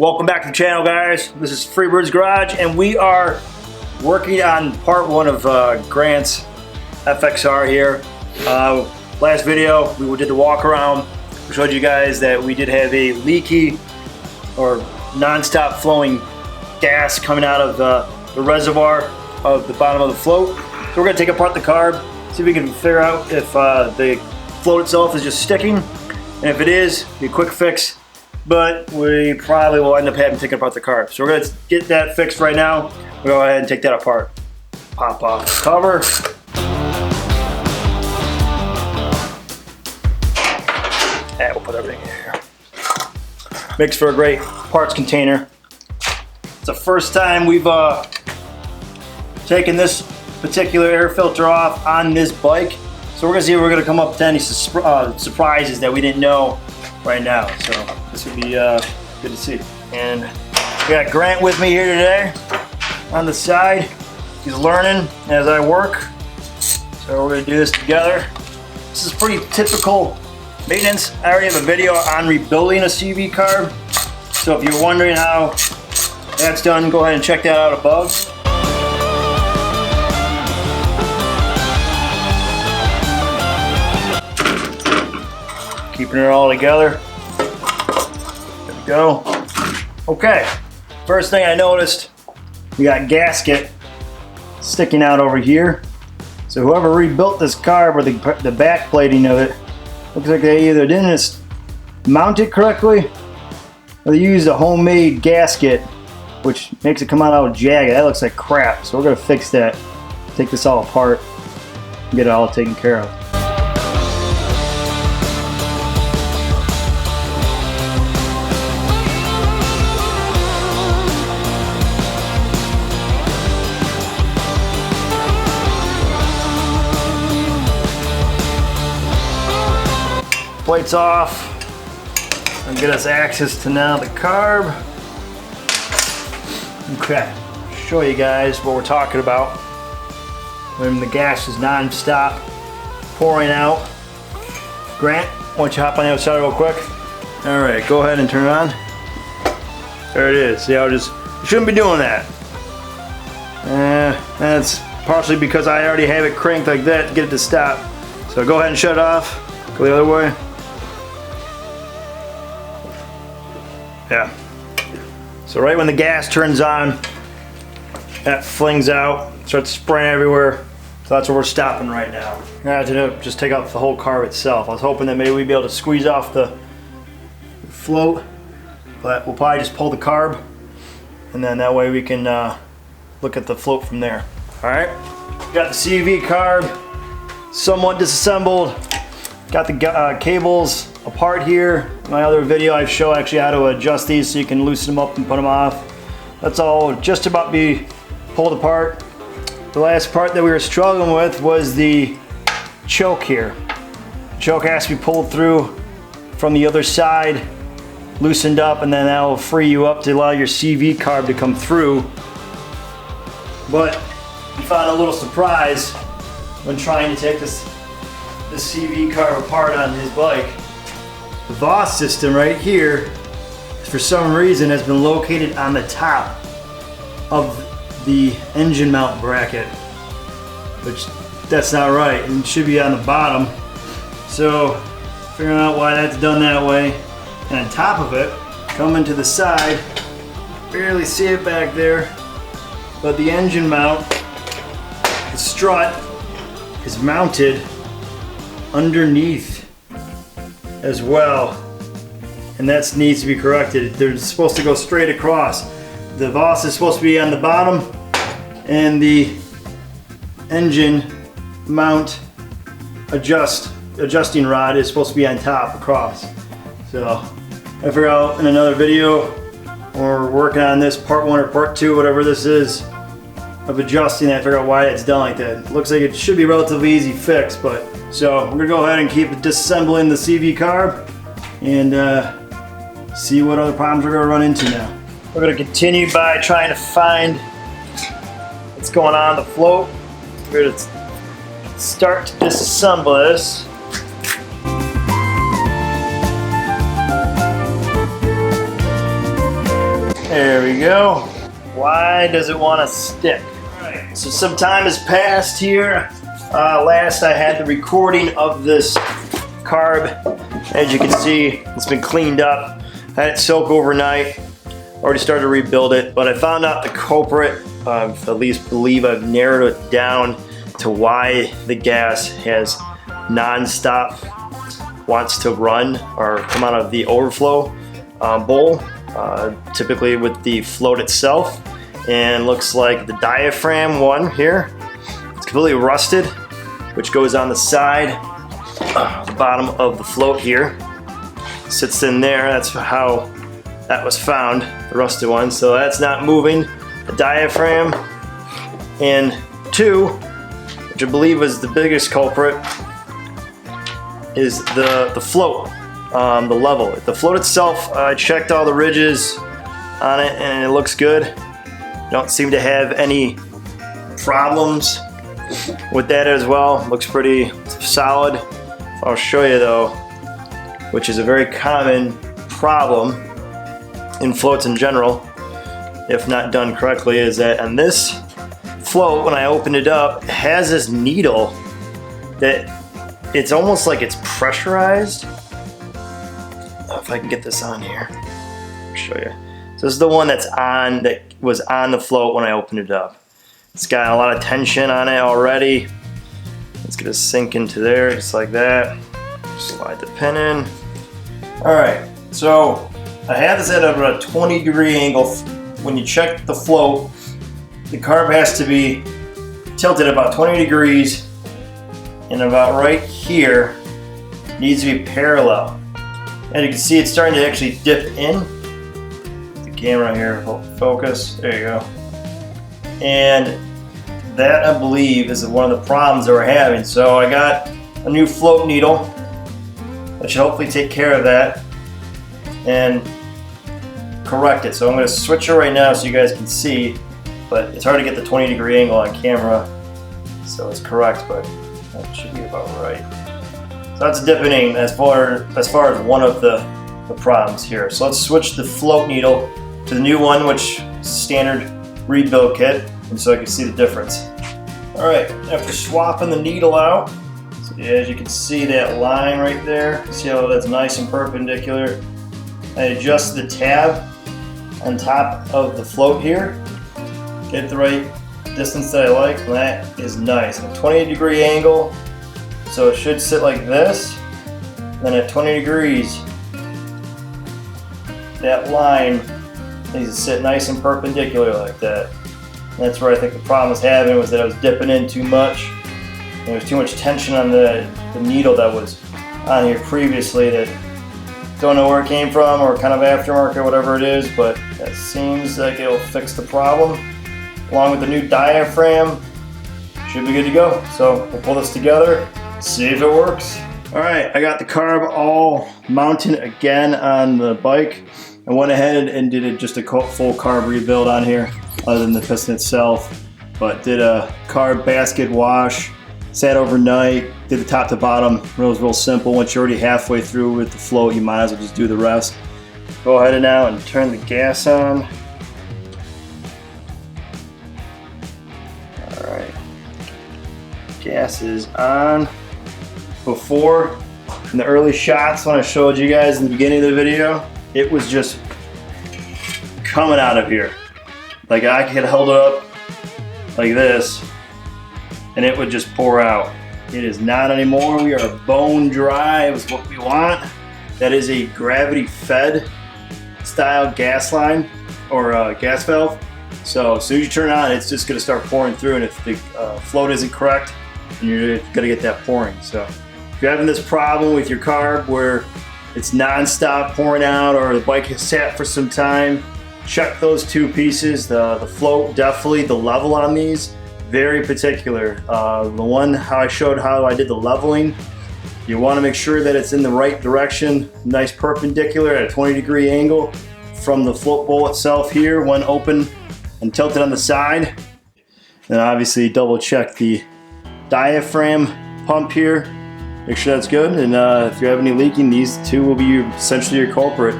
Welcome back to the channel, guys. This is Freebird's Garage, and we are working on part one of Grant's FXR here. Last video, we did the walk around. We showed you guys that we did have a leaky or non-stop flowing gas coming out of the reservoir of the bottom of the float. So we're gonna take apart the carb, see if we can figure out if the float itself is just sticking. And if it is, be a quick fix. But we probably will end up having to take apart the carb. So we're gonna get that fixed right now. We'll go ahead and take that apart. Pop off the cover. And we'll put everything in here. Makes for a great parts container. It's the first time we've taken this particular air filter off on this bike. So we're gonna see if we're gonna come up to any surprises that we didn't know right now. So this would be good to see. And we got Grant with me here today on the side. He's learning as I work. So we're gonna do this together. This is pretty typical maintenance. I already have a video on rebuilding a CV Carb. So if you're wondering how that's done, go ahead and check that out above. Keeping it all together. There we go. Okay, first thing I noticed, we got gasket sticking out over here. So whoever rebuilt this carb, or the back plating of it, looks like they either didn't mount it correctly, or they used a homemade gasket, which makes it come out all jagged. That looks like crap. So we're gonna fix that. Take this all apart and get it all taken care of. Plates off and get us access to now the carb. Okay, show you guys what we're talking about when the gas is non-stop pouring out. Grant, why don't you hop on the other side real quick? All right, go ahead and turn it on. There it is. See how you shouldn't be doing that. That's partially because I already have it cranked like that to get it to stop. So go ahead and shut it off. Go the other way. Yeah. So right when the gas turns on, that flings out, starts spraying everywhere. So that's where we're stopping right now. I have to just take off the whole carb itself. I was hoping that maybe we'd be able to squeeze off the float, but we'll probably just pull the carb, and then that way we can look at the float from there. All right. Got the CV carb somewhat disassembled. Got the cables apart here. In my other video I show actually how to adjust these so you can loosen them up and put them off. That's all just about be pulled apart. The last part that we were struggling with was the choke here. The choke has to be pulled through from the other side, loosened up, and then that will free you up to allow your CV carb to come through. But we found a little surprise when trying to take this CV carb apart on his bike. The Voss system right here, for some reason, has been located on the top of the engine mount bracket, which that's not right. It should be on the bottom. So figuring out why that's done that way. And on top of it, coming to the side, barely see it back there, but the engine mount, the strut, is mounted underneath as well, and that needs to be corrected. They're supposed to go straight across. The Voss is supposed to be on the bottom, and engine mount adjusting rod is supposed to be on top across. So I figured out in another video, we're working on this part one or part two, whatever this is, of adjusting that. Figure out why it's done like that. It looks like it should be a relatively easy fix, but so we're gonna go ahead and keep disassembling the CV carb and see what other problems we're gonna run into now. We're gonna continue by trying to find what's going on the float. We're gonna start to disassemble this. There we go. Why does it want to stick? Alright, so some time has passed here. Last I had the recording of this carb. As you can see, it's been cleaned up. I had it soak overnight. Already started to rebuild it, but I found out the culprit. At least believe I've narrowed it down to why the gas has non-stop wants to run or come out of the overflow bowl, typically with the float itself. And looks like the diaphragm one here, it's completely rusted, which goes on the side, the bottom of the float here. Sits in there, that's how that was found, the rusted one. So that's not moving, the diaphragm. And two, which I believe was the biggest culprit, is the float, the level. The float itself, I checked all the ridges on it and it looks good. Don't seem to have any problems with that as well. Looks pretty solid. I'll show you though, which is a very common problem in floats in general, if not done correctly, is that on this float, when I opened it up, it has this needle that it's almost like it's pressurized. If I can get this on here, I'll show you. So this is the one that was on the float when I opened it up. It's got a lot of tension on it already. It's gonna sink into there just like that. Slide the pin in. All right, so I have this at about a 20-degree angle. When you check the float, the carb has to be tilted about 20 degrees, and about right here needs to be parallel. And you can see it's starting to actually dip in. The camera here, focus, there you go. And that, I believe, is one of the problems that we're having. So I got a new float needle that should hopefully take care of that and correct it. So I'm going to switch it right now so you guys can see, but it's hard to get the 20-degree angle on camera, so it's correct, but that should be about right. So that's dipping as far as one of the problems here. So let's switch the float needle to the new one, which is standard rebuild kit, and so I can see the difference. All right, after swapping the needle out, so as you can see that line right there, see how that's nice and perpendicular. I adjust the tab on top of the float here, get the right distance that I like, and that is nice. A 20-degree angle, so it should sit like this. Then at 20 degrees, that line needs to sit nice and perpendicular like that. And that's where I think the problem was having, was that I was dipping in too much. And there was too much tension on the needle that was on here previously that don't know where it came from, or kind of aftermarket, whatever it is, but that seems like it'll fix the problem. Along with the new diaphragm, should be good to go. So we'll pull this together, see if it works. All right, I got the carb all mounted again on the bike. I went ahead and did just a full carb rebuild on here, other than the piston itself, but did a carb basket wash, sat overnight, did the top to bottom. It was real simple. Once you're already halfway through with the float, you might as well just do the rest. Go ahead now and turn the gas on. All right, gas is on. Before, in the early shots when I showed you guys in the beginning of the video, it was just coming out of here. Like I could hold it up like this and it would just pour out. It is not anymore. We are bone dry. It was what we want. That is a gravity fed style gas line or gas valve. So as soon as you turn it on, it's just gonna start pouring through, and if the float isn't correct, then you're gonna get that pouring. So if you're having this problem with your carb where it's non-stop pouring out, or the bike has sat for some time, check those two pieces. The float, definitely the level on these, very particular. The one how I showed how I did the leveling, you want to make sure that it's in the right direction, nice perpendicular at a 20-degree angle from the float bowl itself here when open and tilted on the side. And obviously double check the diaphragm pump here, make sure that's good. And if you have any leaking, these two will be essentially your culprit.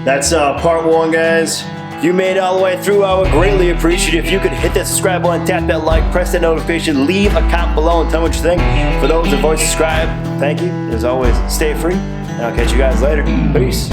That's part one, guys. If you made it all the way through, I would greatly appreciate it if you could hit that subscribe button, tap that like, press that notification, leave a comment below and tell me what you think. For those that voice subscribe, thank you. As always, stay free, and I'll catch you guys later. Peace.